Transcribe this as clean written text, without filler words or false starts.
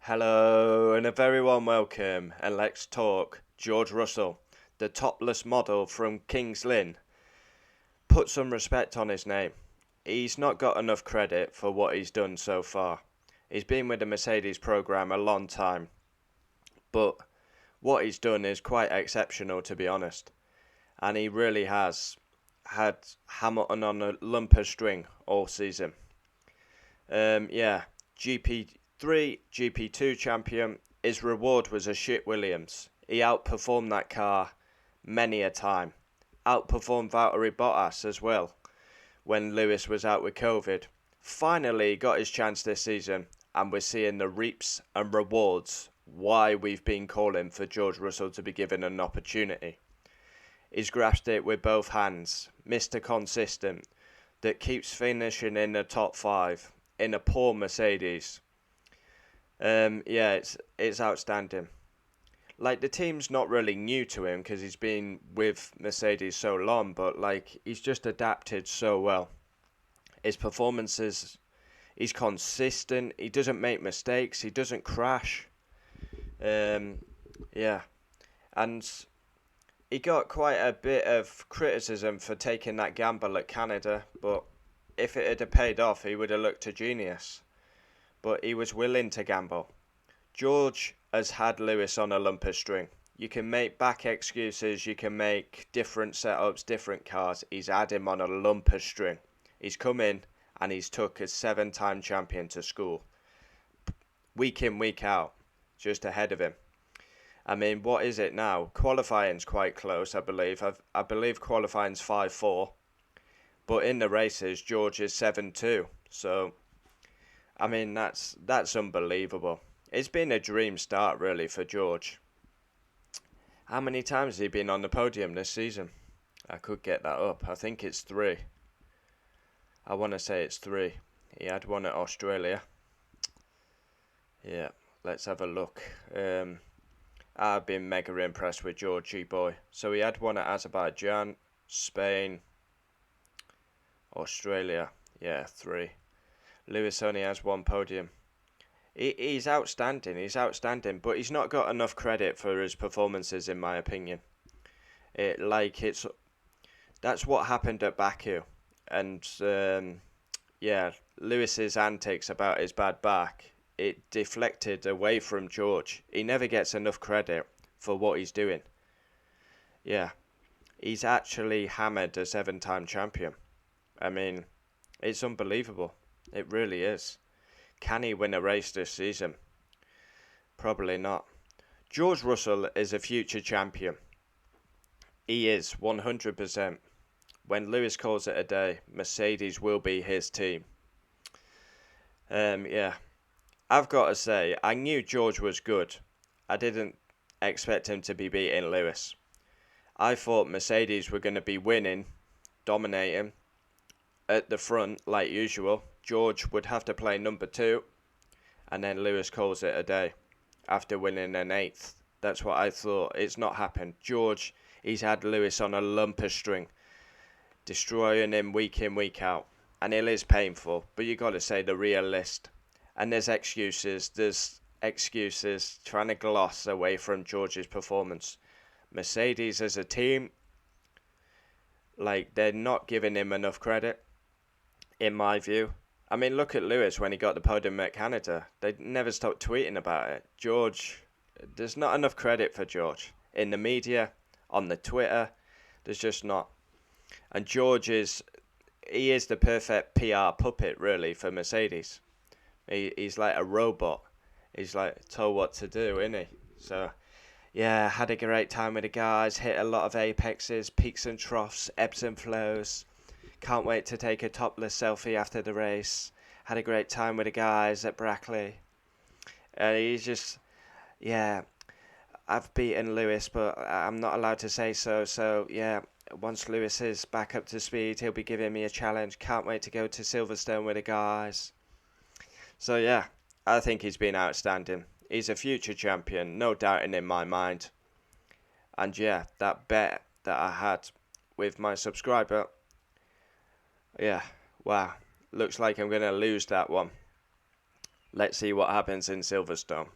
Hello, and a very warm welcome, and let's talk George Russell, the topless model from King's Lynn. Put some respect on his name. He's not got enough credit for what he's done so far. He's been with the Mercedes program a long time, but what he's done is quite exceptional, to be honest. And he really has had Hamilton on a lump of string all season. Yeah, GP3, GP2 champion. His reward was a shit Williams. He outperformed that car many a time. Outperformed Valtteri Bottas as well when Lewis was out with COVID. Finally got his chance this season, and we're seeing the reaps and rewards why we've been calling for George Russell to be given an opportunity. He's grasped it with both hands. Mr. Consistent that keeps finishing in the top five in a poor Mercedes. Yeah, it's outstanding. Like, the team's not really new to him because he's been with Mercedes so long, but like, he's just adapted so well. His performances, he's consistent. He doesn't make mistakes. He doesn't crash. Yeah, and he got quite a bit of criticism for taking that gamble at Canada, but if it had paid off, he would have looked a genius. But he was willing to gamble. George has had Lewis on a lump of string. You can make back excuses, you can make different setups, different cars. He's had him on a lump of string. He's come in and he's took a 7-time champion to school. Week in, week out, just ahead of him. I mean, what is it now? Qualifying's quite close, I believe. I believe qualifying's 5-4. But in the races, George is 7-2. So, I mean, that's unbelievable. It's been a dream start, really, for George. How many times has he been on the podium this season? I could get that up. I think it's 3. I want to say it's 3. He had one at Australia. Yeah, let's have a look. I've been mega impressed with Georgie boy. So he had one at Azerbaijan, Spain, Australia. Yeah, 3. Lewis only has 1 podium. He's outstanding. He's outstanding, but he's not got enough credit for his performances, in my opinion. That's what happened at Baku, and yeah, Lewis's antics about his bad back, it deflected away from George. He never gets enough credit for what he's doing. Yeah, he's actually hammered a 7-time champion. I mean, it's unbelievable. It really is. Can he win a race this season? Probably not. George Russell is a future champion. He is, 100%. When Lewis calls it a day, Mercedes will be his team. Yeah. I've got to say, I knew George was good. I didn't expect him to be beating Lewis. I thought Mercedes were going to be winning, dominating, at the front like usual. George would have to play number 2, and then Lewis calls it a day after winning an 8th. That's what I thought. It's not happened. George, he's had Lewis on a lump of string, destroying him week in, week out. And it is painful, but you got to say the realist. And there's excuses trying to gloss away from George's performance. Mercedes as a team, like, they're not giving him enough credit, in my view. I mean, look at Lewis when he got the podium at Canada. They never stopped tweeting about it. George, there's not enough credit for George. In the media, on the Twitter, there's just not. And George is the perfect PR puppet, really, for Mercedes. He's like a robot. He's like told what to do, isn't he? So, yeah, had a great time with the guys, hit a lot of apexes, peaks and troughs, ebbs and flows. Can't wait to take a topless selfie after the race. Had a great time with the guys at Brackley. He's just, yeah, I've beaten Lewis, but I'm not allowed to say so. So, yeah, once Lewis is back up to speed, he'll be giving me a challenge. Can't wait to go to Silverstone with the guys. So, yeah, I think he's been outstanding. He's a future champion, no doubting in my mind. And, yeah, that bet that I had with my subscriber, yeah, wow. Looks like I'm going to lose that one. Let's see what happens in Silverstone.